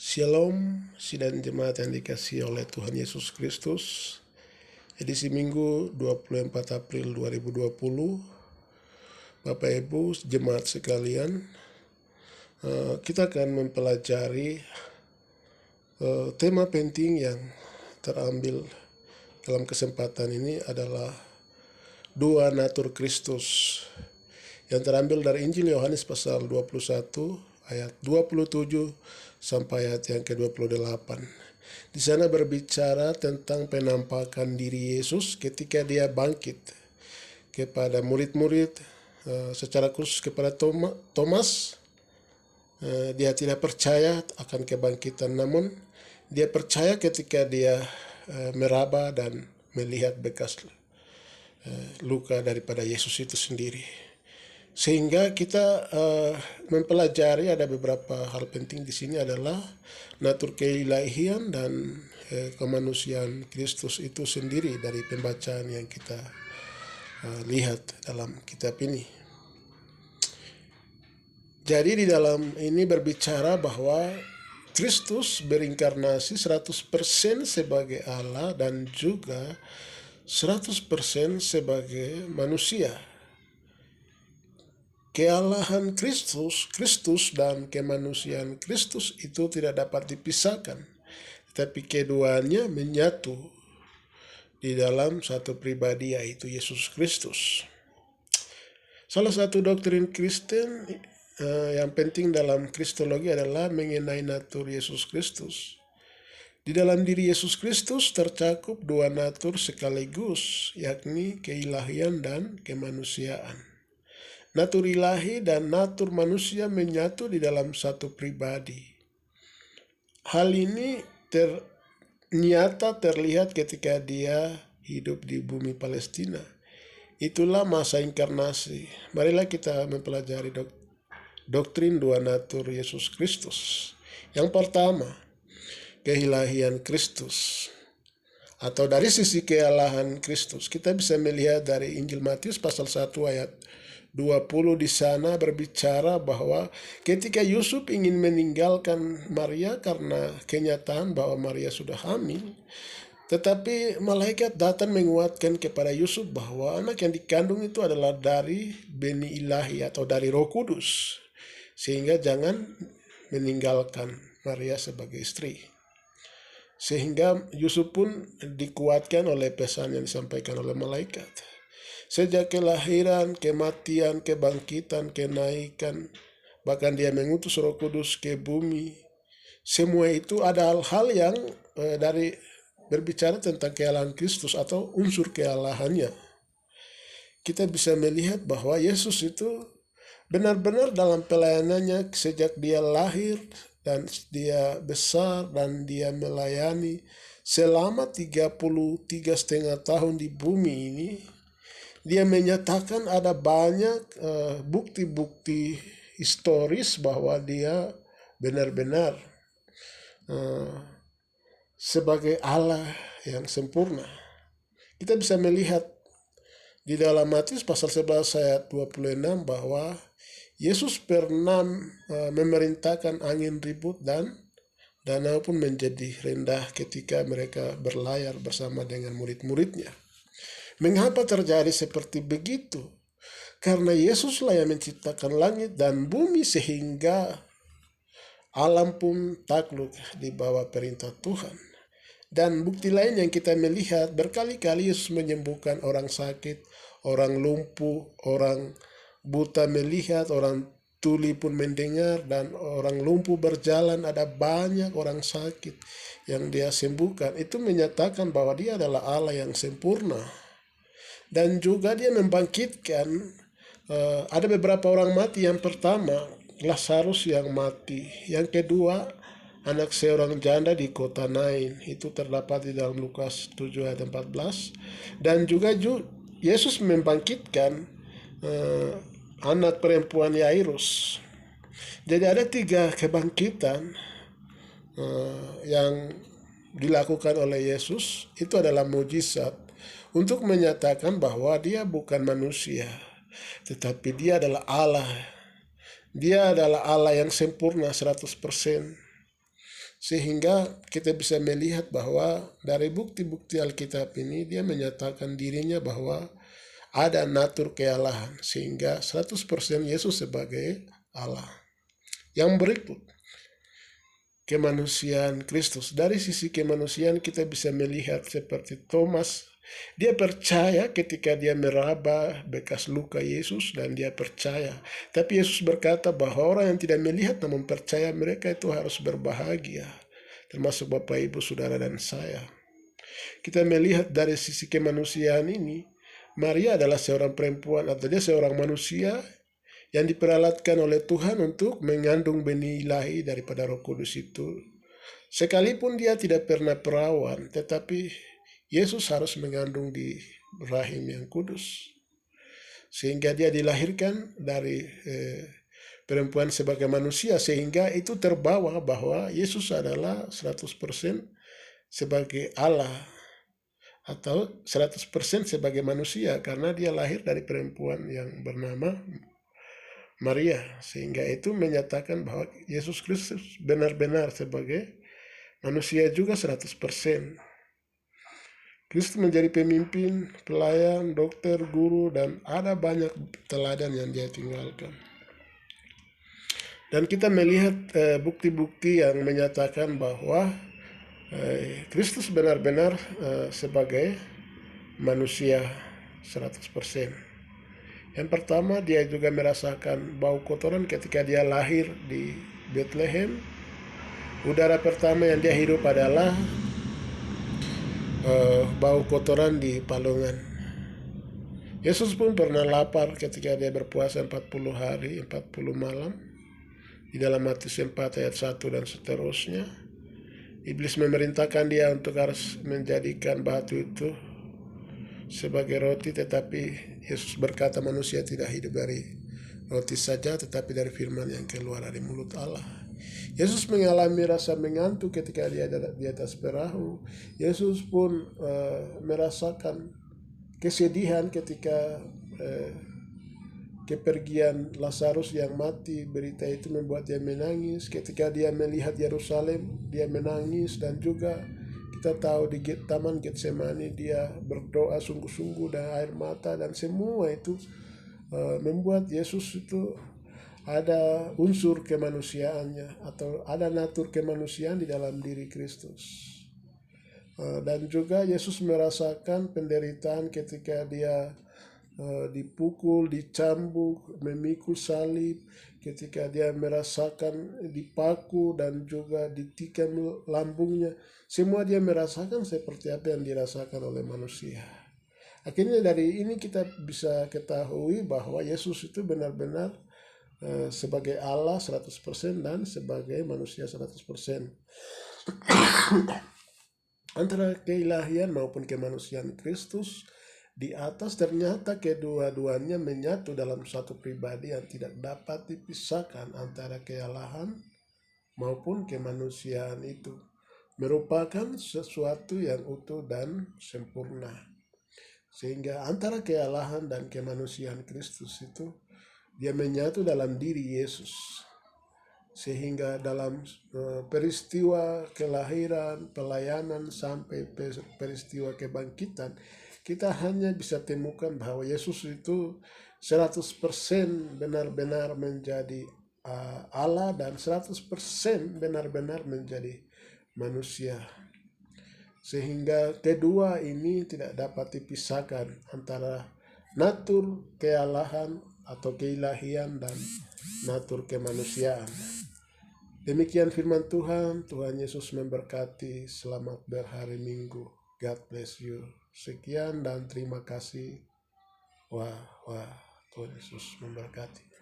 Shalom, sidang jemaat yang dikasihi oleh Tuhan Yesus Kristus. Edisi Minggu 24 April 2020. Bapak Ibu jemaat sekalian, kita akan mempelajari tema penting yang terambil dalam kesempatan ini adalah dua natur Kristus, yang terambil dari Injil Yohanes pasal 21 ayat 27 sampai ayat yang ke-28. Di sana berbicara tentang penampakan diri Yesus ketika dia bangkit kepada murid-murid, secara khusus kepada Thomas. Dia tidak percaya akan kebangkitan, namun dia percaya ketika dia meraba dan melihat bekas luka daripada Yesus itu sendiri. Sehingga kita mempelajari ada beberapa hal penting di sini adalah natur keilahian dan kemanusiaan Kristus itu sendiri dari pembacaan yang kita lihat dalam kitab ini. Jadi di dalam ini berbicara bahwa Kristus berinkarnasi 100% sebagai Allah dan juga 100% sebagai manusia. Kealahan Kristus dan kemanusiaan Kristus itu tidak dapat dipisahkan, tapi keduanya menyatu di dalam satu pribadi, yaitu Yesus Kristus. Salah satu doktrin Kristen yang penting dalam Kristologi adalah mengenai natur Yesus Kristus. Di dalam diri Yesus Kristus tercakup dua natur sekaligus, yakni keilahian dan kemanusiaan. Natur ilahi dan natur manusia menyatu di dalam satu pribadi. Hal ini terlihat ketika dia hidup di bumi Palestina. Itulah masa inkarnasi. Marilah kita mempelajari doktrin dua natur Yesus Kristus. Yang pertama, keilahian Kristus. Atau dari sisi kealahan Kristus, kita bisa melihat dari Injil Matius pasal 1 ayat 20 di sana berbicara bahwa ketika Yusuf ingin meninggalkan Maria karena kenyataan bahwa Maria sudah hamil, tetapi malaikat datang menguatkan kepada Yusuf bahwa anak yang dikandung itu adalah dari beni ilahi atau dari Roh Kudus, sehingga jangan meninggalkan Maria sebagai istri. Sehingga Yusuf pun dikuatkan oleh pesan yang disampaikan oleh malaikat. Sejak kelahiran, kematian, kebangkitan, kenaikan, bahkan dia mengutus Roh Kudus ke bumi. Semua itu ada hal-hal yang dari berbicara tentang kealahan Kristus atau unsur kealahannya. Kita bisa melihat bahwa Yesus itu benar-benar dalam pelayanannya sejak dia lahir dan dia besar dan dia melayani selama 33,5 tahun di bumi ini. Dia menyatakan ada banyak bukti-bukti historis bahwa dia benar-benar sebagai Allah yang sempurna. Kita bisa melihat di dalam Matius pasal 11 ayat 26 bahwa Yesus pernah memerintahkan angin ribut dan danau pun menjadi rendah ketika mereka berlayar bersama dengan murid-muridnya. Mengapa terjadi seperti begitu? Karena Yesuslah yang menciptakan langit dan bumi sehingga alam pun takluk di bawah perintah Tuhan. Dan bukti lain yang kita melihat, berkali-kali Yesus menyembuhkan orang sakit, orang lumpuh, orang buta melihat, orang tuli pun mendengar, dan orang lumpuh berjalan. Ada banyak orang sakit yang dia sembuhkan. Itu menyatakan bahwa dia adalah Allah yang sempurna. Dan juga dia membangkitkan, ada beberapa orang mati. Yang pertama, Lazarus yang mati. Yang kedua, anak seorang janda di kota Nain. Itu terdapat di dalam Lukas 7 ayat 14. Dan juga Yesus membangkitkan anak perempuan Yairus. Jadi ada 3 kebangkitan yang dilakukan oleh Yesus. Itu adalah mujizat untuk menyatakan bahwa dia bukan manusia, tetapi dia adalah Allah. Dia adalah Allah yang sempurna 100%. Sehingga kita bisa melihat bahwa dari bukti-bukti Alkitab ini dia menyatakan dirinya bahwa ada natur kealahan, sehingga 100% Yesus sebagai Allah. Yang berikut, kemanusiaan Kristus. Dari sisi kemanusiaan kita bisa melihat seperti Thomas. Dia percaya ketika dia meraba bekas luka Yesus dan dia percaya. Tapi Yesus berkata bahwa orang yang tidak melihat namun percaya, mereka itu harus berbahagia. Termasuk Bapak, Ibu, Saudara, dan saya. Kita melihat dari sisi kemanusiaan ini, Maria adalah seorang perempuan atau dia seorang manusia yang diperalatkan oleh Tuhan untuk mengandung benih ilahi daripada Roh Kudus itu. Sekalipun dia tidak pernah perawan, tetapi Yesus harus mengandung di rahim yang kudus. Sehingga dia dilahirkan dari perempuan sebagai manusia, sehingga itu terbawa bahwa Yesus adalah 100% sebagai Allah atau 100% sebagai manusia, karena dia lahir dari perempuan yang bernama Maria, sehingga itu menyatakan bahwa Yesus Kristus benar-benar sebagai manusia juga 100%. Kristus menjadi pemimpin, pelayan, dokter, guru, dan ada banyak teladan yang dia tinggalkan. Dan kita melihat bukti-bukti yang menyatakan bahwa Kristus benar-benar sebagai manusia 100%. Yang pertama, dia juga merasakan bau kotoran ketika dia lahir di Bethlehem. Udara pertama yang dia hirup adalah bau kotoran di palungan. Yesus pun pernah lapar ketika dia berpuasa 40 hari, 40 malam. Di dalam Matius 4 ayat 1 dan seterusnya. Iblis memerintahkan dia untuk harus menjadikan batu itu sebagai roti, tetapi Yesus berkata manusia tidak hidup dari roti saja, tetapi dari firman yang keluar dari mulut Allah. Yesus mengalami rasa mengantuk ketika dia di atas perahu. Yesus pun merasakan kesedihan ketika kepergian Lazarus yang mati. Berita itu membuat dia menangis. Ketika dia melihat Yerusalem, dia menangis. Dan juga kita tahu di Taman Getsemani dia berdoa sungguh-sungguh dan air mata. Dan semua itu membuat Yesus itu ada unsur kemanusiaannya, atau ada natur kemanusiaan di dalam diri Kristus. Dan juga Yesus merasakan penderitaan ketika dia dipukul, dicambuk, memikul salib, ketika dia merasakan dipaku dan juga ditikam lambungnya. Semua dia merasakan seperti apa yang dirasakan oleh manusia. Akhirnya dari ini kita bisa ketahui bahwa Yesus itu benar-benar sebagai Allah 100% dan sebagai manusia 100%. Antara keilahian maupun kemanusiaan Kristus di atas ternyata kedua-duanya menyatu dalam satu pribadi yang tidak dapat dipisahkan. Antara kealahan maupun kemanusiaan itu merupakan sesuatu yang utuh dan sempurna. Sehingga antara kealahan dan kemanusiaan Kristus itu dia menyatu dalam diri Yesus. Sehingga dalam peristiwa kelahiran, pelayanan, sampai peristiwa kebangkitan, kita hanya bisa temukan bahwa Yesus itu 100% benar-benar menjadi Allah dan 100% benar-benar menjadi manusia. Sehingga kedua ini tidak dapat dipisahkan, antara natur kealahan atau keilahian dan natur kemanusiaan. Demikian firman Tuhan. Tuhan Yesus memberkati. Selamat berhari Minggu. God bless you. Sekian dan terima kasih. Wah, Tuhan Yesus memberkati.